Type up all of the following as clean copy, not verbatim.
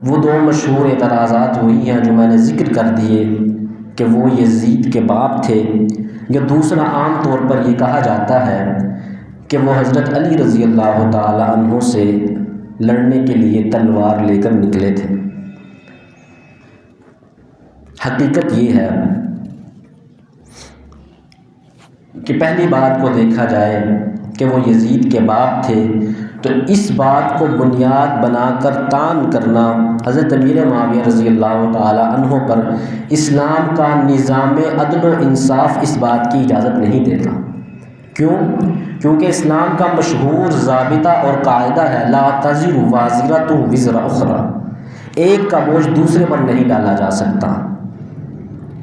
وہ دو مشہور اعتراضات وہی ہیں جو میں نے ذکر کر دیے کہ وہ یزید کے باپ تھے، یا دوسرا عام طور پر یہ کہا جاتا ہے کہ وہ حضرت علی رضی اللہ تعالی عنہ سے لڑنے کے لیے تلوار لے کر نکلے تھے۔ حقیقت یہ ہے کہ پہلی بات کو دیکھا جائے کہ وہ یزید کے باپ تھے، تو اس بات کو بنیاد بنا کر طعن کرنا حضرت امیر معاویہ رضی اللہ تعالی عنہ پر اسلام کا نظام عدل و انصاف اس بات کی اجازت نہیں دیتا۔ کیونکہ اسلام کا مشہور ضابطہ اور قاعدہ ہے لا تزر وازرۃ وزر اخری، ایک کا بوجھ دوسرے پر نہیں ڈالا جا سکتا۔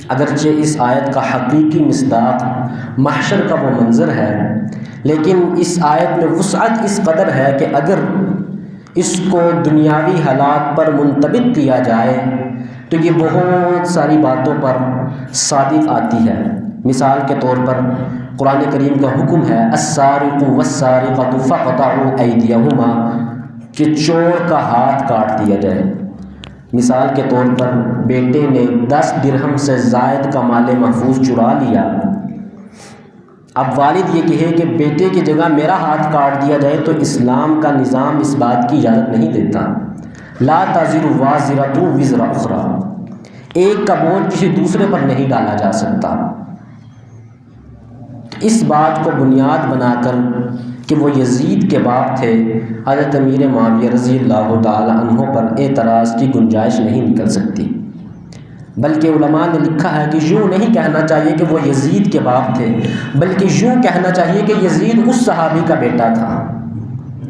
اگرچہ اس آیت کا حقیقی مصداق محشر کا وہ منظر ہے، لیکن اس آیت میں وسعت اس قدر ہے کہ اگر اس کو دنیاوی حالات پر منطبق کیا جائے تو یہ بہت ساری باتوں پر صادق آتی ہے۔ مثال کے طور پر قرآن کریم کا حکم ہے السارق والسارقۃ فاقطعوا ایدیہما، کہ چور کا ہاتھ کاٹ دیا جائے۔ مثال کے طور پر بیٹے نے 10 درہم سے زائد کا مال محفوظ چرا لیا، اب والد یہ کہے کہ بیٹے کی جگہ میرا ہاتھ کاٹ دیا جائے، تو اسلام کا نظام اس بات کی اجازت نہیں دیتا۔ لا تزر وازرۃ وزر اخری، ایک کا بوجھ کسی دوسرے پر نہیں ڈالا جا سکتا۔ اس بات کو بنیاد بنا کر کہ وہ یزید کے باپ تھے، حضرت امیر معاویہ رضی اللہ تعالی عنہ پر اعتراض کی گنجائش نہیں نکل سکتی۔ بلکہ علماء نے لکھا ہے کہ یوں نہیں کہنا چاہیے کہ وہ یزید کے باپ تھے، بلکہ یوں کہنا چاہیے کہ یزید اس صحابی کا بیٹا تھا۔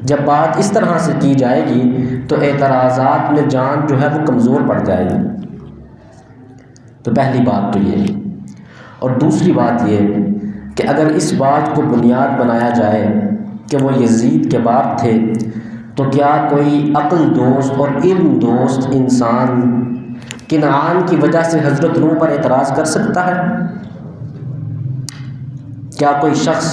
جب بات اس طرح سے کی جائے گی تو اعتراضات میں جان جو ہے وہ کمزور پڑ جائے گی۔ تو پہلی بات تو یہ، اور دوسری بات یہ کہ اگر اس بات کو بنیاد بنایا جائے کہ وہ یزید کے باپ تھے، تو کیا کوئی عقل دوست اور علم دوست انسان کنعان کی وجہ سے حضرت نوح پر اعتراض کر سکتا ہے؟ کیا کوئی شخص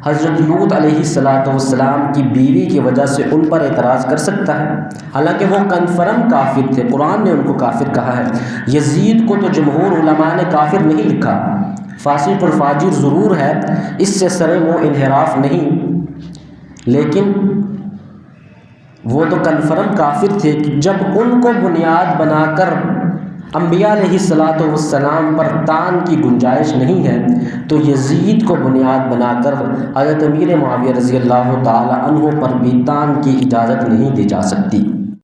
حضرت لوط علیہ السلام کی بیوی کی وجہ سے ان پر اعتراض کر سکتا ہے؟ حالانکہ وہ کنفرم کافر تھے، قرآن نے ان کو کافر کہا ہے۔ یزید کو تو جمہور علماء نے کافر نہیں لکھا، فاسق اور فاجر ضرور ہے، اس سے سرے منہ انحراف نہیں، لیکن وہ تو کنفرم کافر تھے۔ جب ان کو بنیاد بنا کر انبیاء علیہ السلام پر طعن کی گنجائش نہیں ہے، تو یزید کو بنیاد بنا کر حضرت امیر معاویہ رضی اللہ تعالی عنہ پر بھی طعن کی اجازت نہیں دی جا سکتی۔